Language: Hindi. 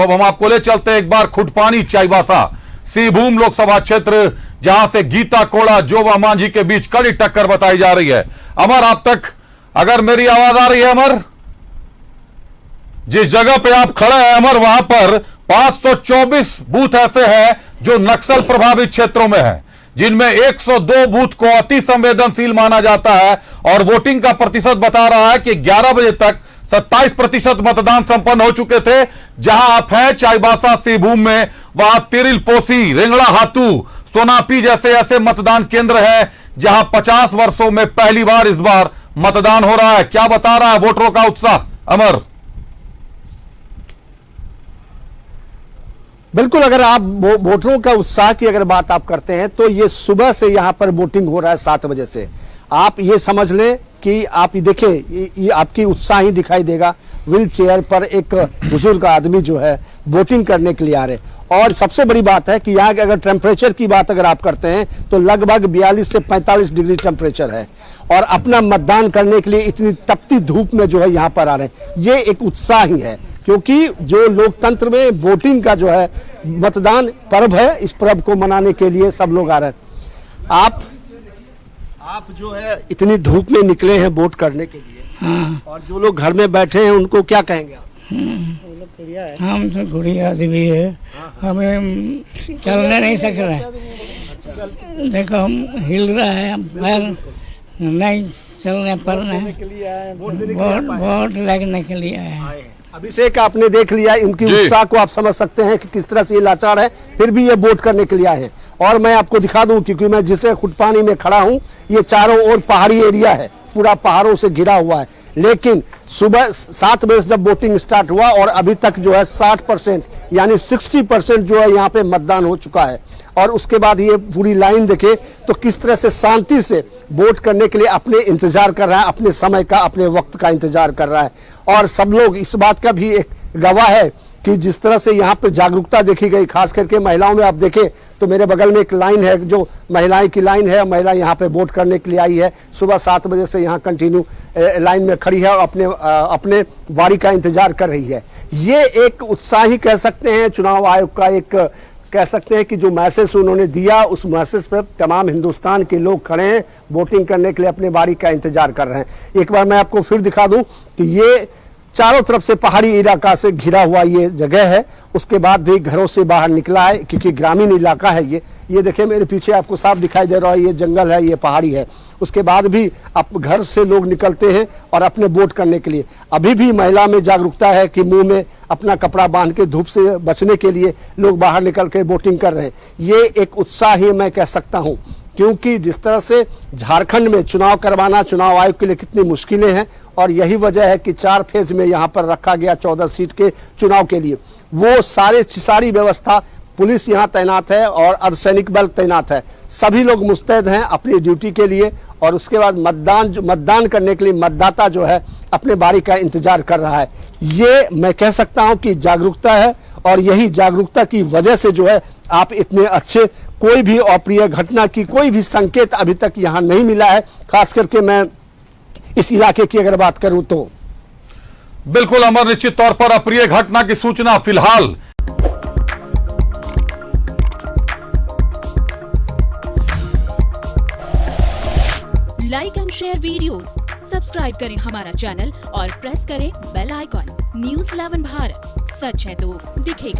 अब हम आपको ले चलते एक बार खुटपानी चाईबासा सिंहभूम लोकसभा क्षेत्र, जहां से गीता कोड़ा जोबा मांझी के बीच कड़ी टक्कर बताई जा रही है। अमर, आप तक अगर मेरी आवाज आ रही है अमर, जिस जगह पे आप खड़े हैं अमर, वहां पर 524 बूथ ऐसे हैं जो नक्सल प्रभावित क्षेत्रों में हैं, जिनमें 102 बूथ को अति संवेदनशील माना जाता है और वोटिंग का प्रतिशत बता रहा है कि 11 बजे तक 27% मतदान संपन्न हो चुके थे। जहां आप हैं चाईबासा सिंहभूम में, वहां तिरिल पोसी, रेंगड़ा हातू, सोनापी जैसे ऐसे मतदान केंद्र है जहां 50 वर्षों में पहली बार इस बार मतदान हो रहा है। क्या बता रहा है वोटरों का उत्साह अमर? बिल्कुल, अगर आप वोटरों का उत्साह की अगर बात आप करते हैं तो ये सुबह से यहाँ पर वोटिंग हो रहा है 7 बजे से। आप ये समझ लें कि आप ये देखें, ये आपकी उत्साह ही दिखाई देगा। व्हील चेयर पर एक बुजुर्ग आदमी जो है वोटिंग करने के लिए आ रहे। और सबसे बड़ी बात है कि यहाँ के अगर टेम्परेचर की बात अगर आप करते हैं तो लगभग 42 से 45 डिग्री टेम्परेचर है और अपना मतदान करने के लिए इतनी तपती धूप में जो है यहाँ पर आ रहे हैं। ये एक उत्साह ही है, क्योंकि जो लोकतंत्र में वोटिंग का जो है मतदान पर्व है, इस पर्व को मनाने के लिए सब लोग आ रहे हैं। आप जो है इतनी धूप में निकले हैं वोट करने के लिए। हाँ। और जो लोग घर में बैठे हैं उनको क्या कहेंगे आप? हम तो गुड़िया आदमी है, हमें चलने नहीं सक रहे। देखो हम हिल रहा है, हम पैर नहीं चलने पर वोट लगने के लिए आए हैं। अभिषेक, आपने देख लिया इनकी उत्साह को, आप समझ सकते हैं कि किस तरह से ये लाचार है, फिर भी ये वोट करने के लिए आए हैं। और मैं आपको दिखा दूं, क्योंकि मैं जिसे खुटपानी में खड़ा हूं, ये चारों ओर पहाड़ी एरिया है, पूरा पहाड़ों से घिरा हुआ है। लेकिन सुबह 7 बजे जब वोटिंग स्टार्ट हुआ और अभी तक जो है 60% यानी 60% जो है यहाँ पे मतदान हो चुका है। और उसके बाद ये पूरी लाइन देखे तो किस तरह से शांति से वोट करने के लिए अपने इंतजार कर रहा है, अपने समय का, अपने वक्त का इंतजार कर रहा है। और सब लोग इस बात का भी एक गवाह है कि जिस तरह से यहाँ पे जागरूकता देखी गई, खास करके महिलाओं में। आप देखें तो मेरे बगल में एक लाइन है, जो महिलाएं की लाइन है, महिला यहाँ पे वोट करने के लिए आई है। सुबह 7 बजे से यहाँ कंटिन्यू लाइन में खड़ी है और अपने बारी का इंतजार कर रही है। ये एक उत्साह ही कह सकते हैं, चुनाव आयोग का एक कह सकते हैं कि जो मैसेज उन्होंने दिया, उस मैसेज पर तमाम हिंदुस्तान के लोग खड़े हैं, वोटिंग करने के लिए अपने बारी का इंतजार कर रहे हैं। एक बार मैं आपको फिर दिखा दूं कि ये चारों तरफ से पहाड़ी इलाका से घिरा हुआ ये जगह है। उसके बाद भी घरों से बाहर निकला है, क्योंकि ग्रामीण इलाका है ये देखिए मेरे पीछे आपको साफ दिखाई दे रहा है, ये जंगल है, ये पहाड़ी है। उसके बाद भी अब घर से लोग निकलते हैं और अपने वोट करने के लिए। अभी भी महिला में जागरूकता है कि मुंह में अपना कपड़ा बांध के धूप से बचने के लिए लोग बाहर निकल के वोटिंग कर रहे हैं। ये एक उत्साह ही मैं कह सकता हूँ, क्योंकि जिस तरह से झारखंड में चुनाव करवाना चुनाव आयोग के लिए कितनी मुश्किलें हैं, और यही वजह है कि 4 फेज में यहाँ पर रखा गया 14 सीट के चुनाव के लिए। वो सारी व्यवस्था, पुलिस यहाँ तैनात है और अर्धसैनिक बल तैनात है, सभी लोग मुस्तैद हैं अपनी ड्यूटी के लिए। और उसके बाद मतदान करने के लिए मतदाता जो है अपने बारी का इंतजार कर रहा है। ये मैं कह सकता हूँ कि जागरूकता है, और यही जागरूकता की वजह से जो है आप इतने अच्छे, कोई भी अप्रिय घटना की कोई भी संकेत अभी तक यहाँ नहीं मिला है। खास करके मैं इस इलाके की अगर बात करूं तो बिल्कुल अमर, निश्चित तौर पर अप्रिय घटना की सूचना फिलहाल like and share videos, subscribe करें हमारा चैनल और प्रेस करें बेल आइकॉन। न्यूज़ 11 भारत, सच है तो दिखेगा।